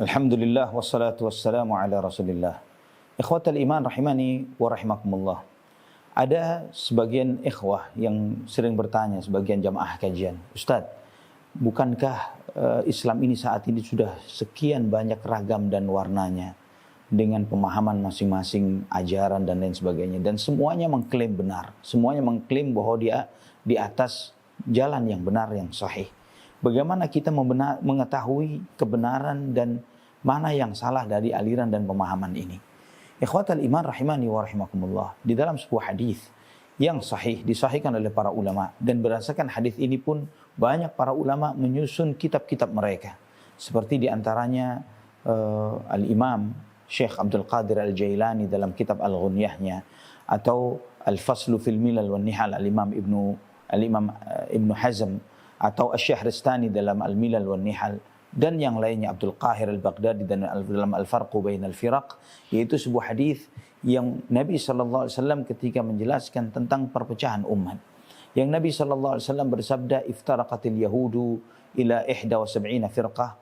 Alhamdulillah wassalatu wassalamu ala Rasulillah. Ikhwatal iman rahimani wa rahimakumullah. Ada sebagian ikhwah yang sering bertanya, sebagian jamaah kajian, Ustaz, bukankah Islam ini saat ini sudah sekian banyak ragam dan warnanya dengan pemahaman masing-masing ajaran dan lain sebagainya, dan semuanya mengklaim benar, semuanya mengklaim bahwa dia di atas jalan yang benar, yang sahih. Bagaimana kita mengetahui kebenaran dan mana yang salah dari aliran dan pemahaman ini? Ikhwatal iman rahimani wa rahimakumullah. Di dalam sebuah hadis yang sahih, disahihkan oleh para ulama, dan berdasarkan hadis ini pun banyak para ulama menyusun kitab-kitab mereka. Seperti diantaranya Al-Imam Syekh Abdul Qadir Al-Jailani dalam kitab Al-Ghunyahnya, atau Al-Faslu fil Milal wan Nihal Al-Imam Ibnu Hazm, atau Asy-Syahristani dalam Al-Milal wan Nihal, dan yang lainnya Abdul Qahir Al-Baghdadi dalam Al-Farqu Bainal Firaq, yaitu sebuah hadis yang Nabi sallallahu alaihi wasallam ketika menjelaskan tentang perpecahan umat, yang Nabi sallallahu alaihi wasallam bersabda, iftaraqatil yahudu ila 71 firqah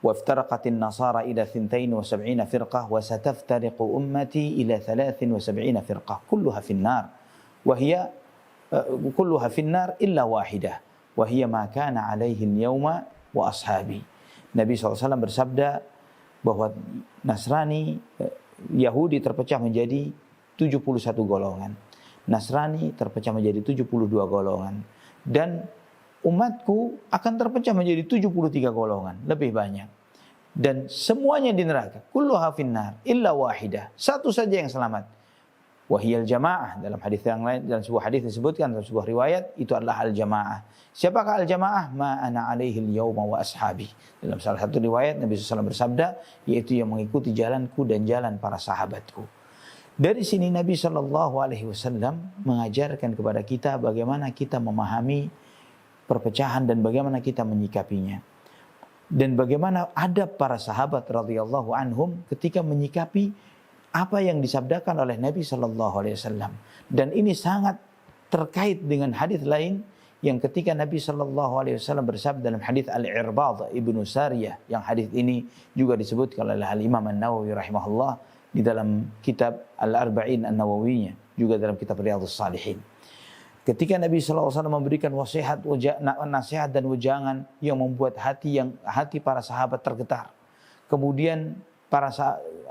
wa iftaraqatin nasara ila 72 firqah wa sataftariqu ummati ila 73 firqah kulluha finnar wa hiya kulluha finnar illa wahidah wa hiya ma kana alaihi al-yawma wa ashabi. Nabi SAW bersabda bahwa Nasrani, Yahudi terpecah menjadi 71 golongan. Nasrani terpecah menjadi 72 golongan. Dan umatku akan terpecah menjadi 73 golongan, lebih banyak. Dan semuanya di neraka. Kulluha finnar illa wahidah. Satu saja yang selamat. Wahiyal jamaah, dalam hadis yang lain, dalam sebuah hadis disebutkan, dalam sebuah riwayat, itu adalah al-jamaah. Siapakah al-jamaah? Ma ana alaihi al-yawma wa ashabi. Dalam salah satu riwayat Nabi SAW bersabda, yaitu yang mengikuti jalanku dan jalan para sahabatku. Dari sini Nabi SAW mengajarkan kepada kita bagaimana kita memahami perpecahan dan bagaimana kita menyikapinya. Dan bagaimana adab para sahabat radhiyallahu anhum ketika menyikapi apa yang disabdakan oleh Nabi sallallahu alaihi wasallam. Dan ini sangat terkait dengan hadis lain yang ketika Nabi sallallahu alaihi wasallam bersabda dalam hadis Al-Irbad Ibnu Sariyah, yang hadis ini juga disebutkan oleh Al-Imam An-Nawawi rahimahullah di dalam kitab Al-Arba'in An-Nawawiynya, juga dalam kitab Riyadhus Shalihin. Ketika Nabi sallallahu alaihi wasallam memberikan nasihat dan wejangan yang membuat hati para sahabat tergetar. Kemudian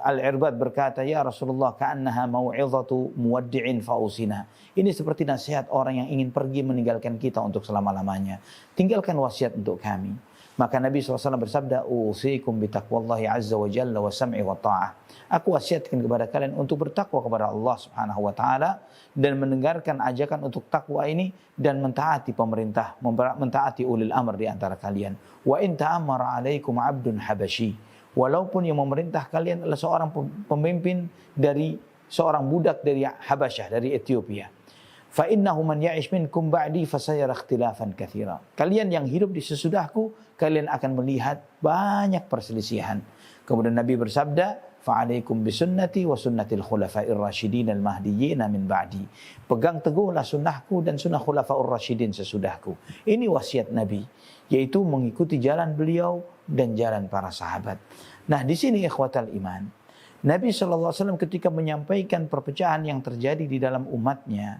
Al-Irbad berkata, ya Rasulullah, ka'annaha mau'izatu muwaddi'in fa'usina. Ini seperti nasihat orang yang ingin pergi meninggalkan kita untuk selama-lamanya. Tinggalkan wasiat untuk kami. Maka Nabi SAW bersabda, usikum bitaqwallahi azza wa jalla wa sam'i wa ta'ah. Aku wasiatkan kepada kalian untuk bertakwa kepada Allah subhanahu wa ta'ala, dan mendengarkan ajakan untuk takwa ini, dan mentaati pemerintah, mentaati ulil amr di antara kalian. Wa in ta'ammara alaikum abdun habashi. Walaupun yang memerintah kalian adalah seorang pemimpin dari seorang budak dari Habasyah, dari Ethiopia. Fa innahu man ya'ish minkum ba'di fasayara ikhtilafan katsira. Kalian yang hidup di sesudahku, kalian akan melihat banyak perselisihan. Kemudian Nabi bersabda, fa'alaikum bisunnati wa sunnatil khulafa'ir rasyidin al-mahdiyyin min ba'di. Pegang teguhlah sunnahku dan sunnah khulafa'ur rasyidin sesudahku. Ini wasiat Nabi, yaitu mengikuti jalan beliau dan jalan para sahabat. Nah, di sini ikhwatal iman, Nabi SAW ketika menyampaikan perpecahan yang terjadi di dalam umatnya,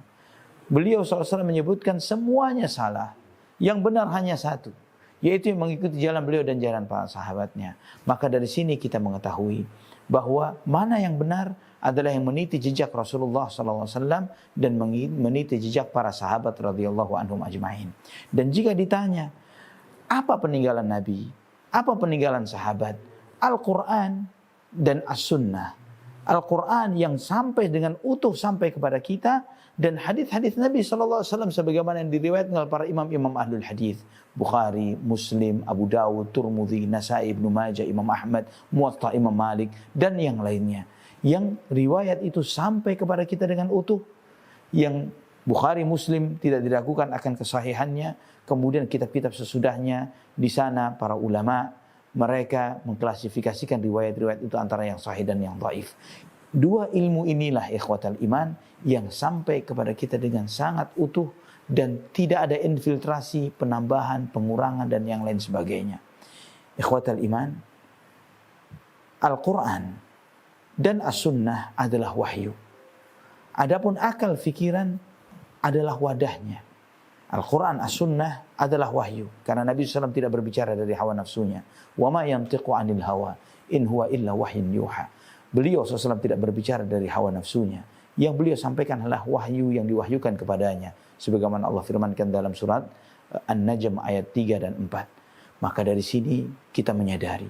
beliau SAW menyebutkan semuanya salah. Yang benar hanya satu, yaitu yang mengikuti jalan beliau dan jalan para sahabatnya. Maka dari sini kita mengetahui bahwa mana yang benar adalah yang meniti jejak Rasulullah SAW dan meniti jejak para sahabat radhiyallahu anhum ajma'in. Dan jika ditanya, apa peninggalan Nabi? Apa peninggalan sahabat? Al-Quran dan As-Sunnah. Al-Quran yang sampai dengan utuh sampai kepada kita, dan hadis-hadis Nabi SAW sebagaimana yang diriwayatkan oleh para imam-imam ahlul hadis, Bukhari, Muslim, Abu Dawud, Turmudzi, Nasai, Ibnu Majah, Imam Ahmad, Muwatta Imam Malik, dan yang lainnya. Yang riwayat itu sampai kepada kita dengan utuh, yang Bukhari, Muslim tidak diragukan akan kesahihannya. Kemudian kitab-kitab sesudahnya, di sana para ulama mereka mengklasifikasikan riwayat-riwayat itu antara yang sahih dan yang dhaif. Dua ilmu inilah ikhwatal iman yang sampai kepada kita dengan sangat utuh dan tidak ada infiltrasi, penambahan, pengurangan dan yang lain sebagainya. Ikhwatal iman, Al-Quran dan As-Sunnah adalah wahyu. Adapun akal fikiran adalah wadahnya. Al-Quran, As-Sunnah adalah wahyu. Karena Nabi SAW tidak berbicara dari hawa nafsunya. Wa ma yantiqu anil hawa in huwa illa wahyin yuha. Beliau SAW tidak berbicara dari hawa nafsunya. Yang beliau sampaikan adalah wahyu yang diwahyukan kepadanya. Sebagaimana Allah firmankan dalam surat An-Najm ayat 3 dan 4. Maka dari sini kita menyadari.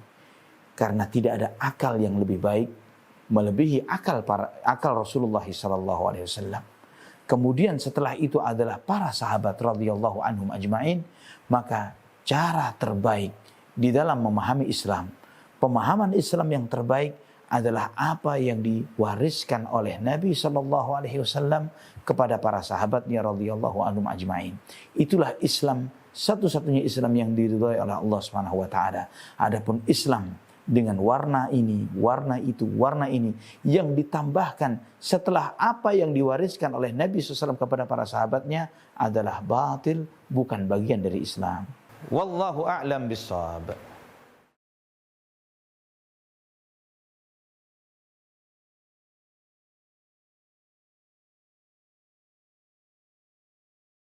Karena tidak ada akal yang lebih baik melebihi akal Rasulullah SAW. Kemudian setelah itu adalah para sahabat radhiyallahu anhum ajma'in. Maka cara terbaik di dalam memahami Islam, pemahaman Islam yang terbaik adalah apa yang diwariskan oleh Nabi SAW kepada para sahabatnya radhiyallahu anhum ajma'in. Itulah Islam, satu-satunya Islam yang diridhai oleh Allah Subhanahu wa taala. Adapun Islam dengan warna ini, warna itu, warna ini yang ditambahkan setelah apa yang diwariskan oleh Nabi SAW kepada para sahabatnya adalah batil, bukan bagian dari Islam. Wallahu a'lam bishawab.